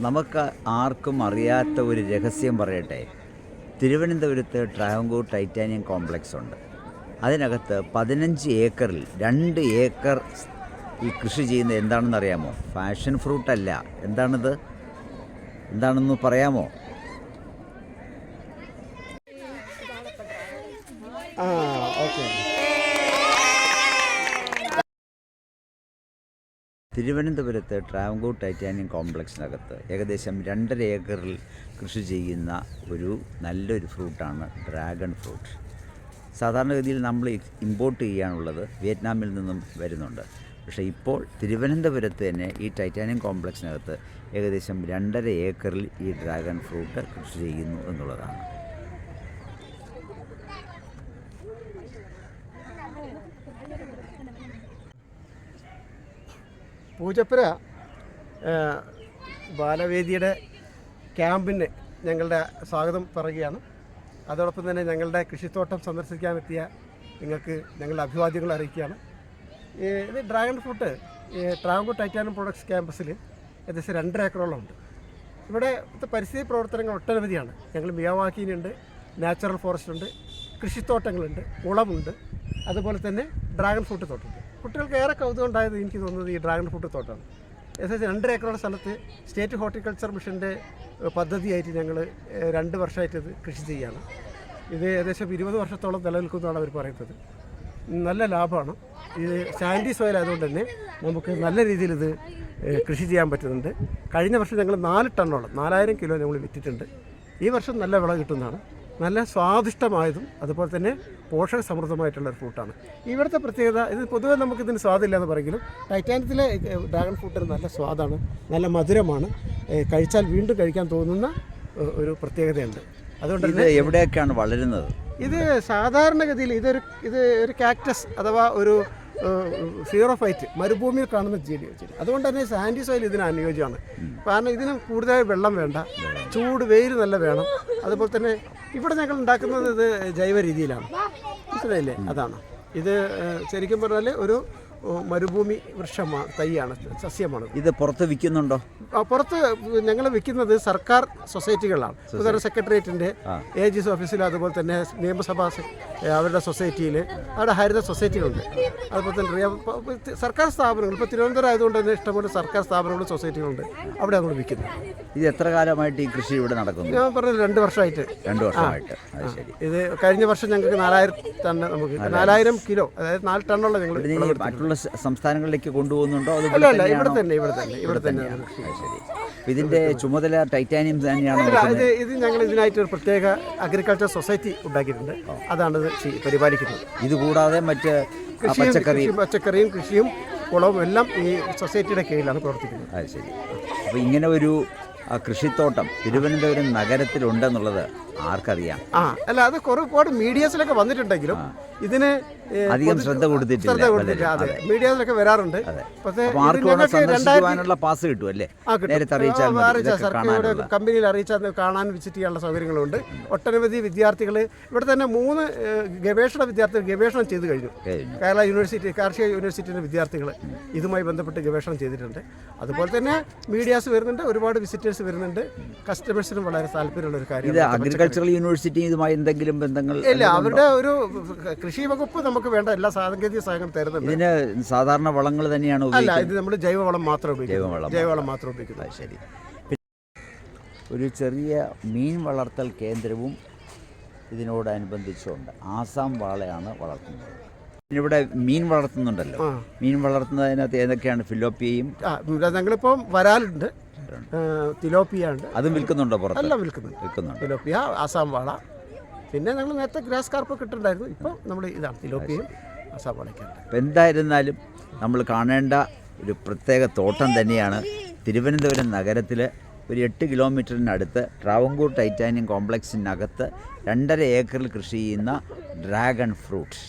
നമുക്ക് ആർക്കും അറിയാത്ത ഒരു രഹസ്യം പറയട്ടെ. തിരുവനന്തപുരത്ത് ട്രാവൻകൂർ ടൈറ്റാനിയം കോംപ്ലക്സ് ഉണ്ട്. അതിനകത്ത് 15 ഏക്കറിൽ 2 ഏക്കർ ഈ കൃഷി ചെയ്യുന്നത് എന്താണെന്ന് അറിയാമോ? ഫാഷൻ ഫ്രൂട്ടല്ല. എന്താണിത്? എന്താണെന്ന് പറയാമോ? തിരുവനന്തപുരത്ത് ട്രാവൻകൂർ ടൈറ്റാനിയം കോംപ്ലക്സിനകത്ത് ഏകദേശം 2.5 ഏക്കറിൽ കൃഷി ചെയ്യുന്ന ഒരു നല്ലൊരു ഫ്രൂട്ടാണ് ഡ്രാഗൺ ഫ്രൂട്ട്. സാധാരണഗതിയിൽ നമ്മൾ ഇമ്പോർട്ട് ചെയ്യാനുള്ളത് വിയറ്റ്നാമിൽ നിന്നും വരുന്നുണ്ട്. പക്ഷേ ഇപ്പോൾ തിരുവനന്തപുരത്ത് തന്നെ ഈ ടൈറ്റാനിയം കോംപ്ലക്സിനകത്ത് ഏകദേശം 2.5 ഏക്കറിൽ ഈ ഡ്രാഗൺ ഫ്രൂട്ട് കൃഷി ചെയ്യുന്നു എന്നുള്ളതാണ്. പൂജപ്പുര ബാലവേദിയുടെ ക്യാമ്പിന് ഞങ്ങളുടെ സ്വാഗതം പറയുകയാണ്. അതോടൊപ്പം തന്നെ ഞങ്ങളുടെ കൃഷിത്തോട്ടം സന്ദർശിക്കാനെത്തിയ നിങ്ങൾക്ക് ഞങ്ങളുടെ അഭിവാദ്യങ്ങൾ അറിയിക്കുകയാണ്. ഇത് dragon fruit Travancore titanium products ക്യാമ്പസിൽ ഏകദേശം 2.5 ഏക്കറോളം ഉണ്ട്. ഇവിടെ പരിസ്ഥിതി പ്രവർത്തനങ്ങൾ ഒട്ടനവധിയാണ്. ഞങ്ങൾ മിയാവാക്കിയിലുണ്ട്, നാച്ചുറൽ ഫോറസ്റ്റ് ഉണ്ട്, കൃഷിത്തോട്ടങ്ങളുണ്ട്, കുളമുണ്ട്, അതുപോലെ തന്നെ ഡ്രാഗൺ ഫ്രൂട്ട് തോട്ടമുണ്ട്. കുട്ടികൾക്ക് ഏറെ കൗതുകം ഉണ്ടായത് എനിക്ക് തോന്നുന്നത് ഈ ഡ്രാഗൺ ഫ്രൂട്ട് തോട്ടമാണ്. ഏകദേശം 2.5 ഏക്കറുള്ള സ്ഥലത്ത് സ്റ്റേറ്റ് ഹോർട്ടിക്കൾച്ചർ മിഷൻ്റെ പദ്ധതിയായിട്ട് ഞങ്ങൾ 2 വർഷമായിട്ട് ഇത് കൃഷി ചെയ്യുകയാണ്. ഇത് ഏകദേശം 20 വർഷത്തോളം നിലനിൽക്കുന്നതാണ് അവർ പറയുന്നത്. നല്ല ലാഭമാണ്. ഇത് സാൻഡി സോയിൽ ആയതുകൊണ്ട് തന്നെ നമുക്ക് നല്ല രീതിയിൽ ഇത് കൃഷി ചെയ്യാൻ പറ്റുന്നുണ്ട്. കഴിഞ്ഞ വർഷം ഞങ്ങൾ 4 ടണ്ണോളം 4000 കിലോ ഞങ്ങൾ വിറ്റിട്ടുണ്ട്. ഈ വർഷം നല്ല വിള കിട്ടുന്നതാണ്. നല്ല സ്വാദിഷ്ടമായതും അതുപോലെ തന്നെ പോഷക സമൃദ്ധമായിട്ടുള്ളൊരു ഫ്രൂട്ടാണ്. ഇവിടുത്തെ പ്രത്യേകത, ഇത് പൊതുവെ നമുക്കിതിന് സ്വാദില്ല എന്ന് പറയെങ്കിലും ടൈറ്റാനിയത്തിലെ ഡ്രാഗൺ ഫ്രൂട്ടിന് നല്ല സ്വാദാണ്, നല്ല മധുരമാണ്. കഴിച്ചാൽ വീണ്ടും കഴിക്കാൻ തോന്നുന്ന ഒരു പ്രത്യേകതയുണ്ട്. അതുകൊണ്ട് തന്നെ എവിടെയൊക്കെയാണ് വളരുന്നത്? ഇത് സാധാരണഗതിയിൽ ഇത് ഒരു കാക്ടസ് അഥവാ ഒരു സീറോഫൈറ്റ് മരുഭൂമിയിൽ കാണുന്ന ചെടി. അതുകൊണ്ട് തന്നെ സാൻഡി സോയിൽ ഇതിന് അനുയോജ്യമാണ്. കാരണം ഇതിന് കൂടുതൽ വെള്ളം വേണ്ട, ചൂട് വെയിൽ നല്ല വേണം. അതുപോലെ തന്നെ ഇവിടെ ഞങ്ങൾ ഉണ്ടാക്കുന്നത് ഇത് ജൈവ രീതിയിലാണ്. മനസ്സിലായില്ലേ? അതാണ് ഇത് ശരിക്കും പറഞ്ഞാൽ ഒരു മരുഭൂമി വൃക്ഷമാണ്, തൈയാണ്, സസ്യമാണ്. ഇത് പുറത്ത് വിൽക്കുന്നുണ്ടോ? പുറത്ത് ഞങ്ങൾ വിൽക്കുന്നത് സർക്കാർ സൊസൈറ്റികളാണ്. ഉദാഹരണം സെക്രട്ടേറിയറ്റിൻ്റെ AG's ഓഫീസിൽ, അതുപോലെ തന്നെ നിയമസഭാ അവരുടെ സൊസൈറ്റിയിൽ, അവിടെ ഹരിത സൊസൈറ്റികളുണ്ട്. അതുപോലെ തന്നെ സർക്കാർ സ്ഥാപനങ്ങൾ, ഇപ്പോൾ തിരുവനന്തപുരം ആയതുകൊണ്ട് തന്നെ ഇഷ്ടംപോലെ സർക്കാർ സ്ഥാപനങ്ങളും സൊസൈറ്റികളുണ്ട്, അവിടെ നമ്മൾ വിൽക്കുന്നത്. ഇത് എത്ര കാലമായിട്ട് ഈ കൃഷി ഇവിടെ നടക്കുന്നു? ഞാൻ പറഞ്ഞത് 2 വർഷമായിട്ട്. 2 വർഷമായിട്ട്. ഇത് കഴിഞ്ഞ വർഷം ഞങ്ങൾക്ക് 4000 ടണ്ണ്, നമുക്ക് 4000 കിലോ, അതായത് 4 ടണ്ണുള്ള ഞങ്ങൾ മറ്റുള്ള സംസ്ഥാനങ്ങളിലേക്ക് കൊണ്ടുപോകുന്നുണ്ടോ? അല്ല, ഇവിടെ തന്നെ. ശരി. ഇതിന്റെ ചുമതല ടൈറ്റാനിയം തന്നെയാണോ? ഇത് ഞങ്ങൾ ഇതിനായിട്ട് ഒരു പ്രത്യേക അഗ്രികൾച്ചർ സൊസൈറ്റി ഉണ്ടാക്കിയിട്ടുണ്ട്. അതാണ് ഇത് പരിപാലിക്കുന്നത്. ഇതുകൂടാതെ മറ്റ് പച്ചക്കറിയും കൃഷിയും കുളവും എല്ലാം ഈ സൊസൈറ്റിയുടെ കീഴിലാണ് പ്രവർത്തിക്കുന്നത്. അത് ശരി. അപ്പോൾ ഇങ്ങനെ ഒരു കൃഷിത്തോട്ടം തിരുവനന്തപുരം നഗരത്തിലുണ്ടെന്നുള്ളത് ആർക്കറിയാം? അല്ല, അത് ഒരുപാട് മീഡിയാസിലൊക്കെ വന്നിട്ടുണ്ടെങ്കിലും ഇതിന് അധികം ശ്രദ്ധ കൊടുത്തിട്ടില്ല. മീഡിയാസിലൊക്കെ വരാറുണ്ട്. പാസ് കിട്ടും അല്ലേ? സർക്കാർ കമ്പനിയിൽ അറിയിച്ചാൽ കാണാൻ വിസിറ്റ് ചെയ്യാനുള്ള സൗകര്യങ്ങളുണ്ട്. ഒട്ടനവധി വിദ്യാർത്ഥികൾ ഇവിടെ തന്നെ 3 ഗവേഷണ വിദ്യാർത്ഥികൾ ഗവേഷണം ചെയ്തു കഴിഞ്ഞു. കേരള യൂണിവേഴ്സിറ്റി, കാർഷിക യൂണിവേഴ്സിറ്റിയുടെ വിദ്യാർത്ഥികൾ ഇതുമായി ബന്ധപ്പെട്ട് ഗവേഷണം ചെയ്തിട്ടുണ്ട്. അതുപോലെ തന്നെ മീഡിയാസ് വരുന്നുണ്ട്, ഒരുപാട് വിസിറ്റേഴ്സ് വരുന്നുണ്ട്. കസ്റ്റമേഴ്സിനും വളരെ താല്പര്യമുള്ള ഒരു കാര്യം. അഗ്രികൾച്ചറൽ യൂണിവേഴ്സിറ്റി ഇതുമായി എന്തെങ്കിലും ബന്ധങ്ങൾ ഇല്ല. അവരുടെ ഒരു കൃഷി വകുപ്പ് നമുക്ക് വേണ്ട എല്ലാ സാങ്കേതിക സഹായം തരുന്നുണ്ട്. ഇതിന് സാധാരണ വളങ്ങൾ തന്നെയാണ്? അല്ല, ഇത് നമ്മൾ ജൈവവളം മാത്രം ഉപയോഗിക്കുന്നത്. ശരി. ഒരു ചെറിയ മീൻ വളർത്തൽ കേന്ദ്രവും ഇതിനോടനുബന്ധിച്ചുണ്ട്. ആസാം വാളയാണ് വളർത്തുന്നത്. ഇവിടെ മീൻ വളർത്തുന്നുണ്ടല്ലോ. മീൻ വളർത്തുന്നതിനകത്ത് ഏതൊക്കെയാണ്? ഫിലോപ്പിയയും ഞങ്ങളിപ്പം വരാലുണ്ട്, തിലോപ്പിയ ഉണ്ട്. അതും വിൽക്കുന്നുണ്ടോ? പുറത്ത് എല്ലാം വിൽക്കുന്നുണ്ട്. തിലോപ്പിയ, ആസാം വാള, പിന്നെ ഞങ്ങൾ നേരത്തെ ഗ്രാസ് കാർപ്പ് കിട്ടുന്നുണ്ടായിരുന്നു. ഇപ്പോൾ നമ്മൾ ഇതാണ് തിലോപ്പിയും ആസാം വാളയൊക്കെയാണ്. ഇപ്പം എന്തായിരുന്നാലും നമ്മൾ കാണേണ്ട ഒരു പ്രത്യേക തോട്ടം തന്നെയാണ് തിരുവനന്തപുരം നഗരത്തിൽ ഒരു 8 കിലോമീറ്ററിനടുത്ത് ട്രാവൻകൂർ ടൈറ്റാനിയം കോംപ്ലക്സിനകത്ത് 2.5 ഏക്കറിൽ കൃഷി ചെയ്യുന്ന ഡ്രാഗൺ ഫ്രൂട്ട്സ്.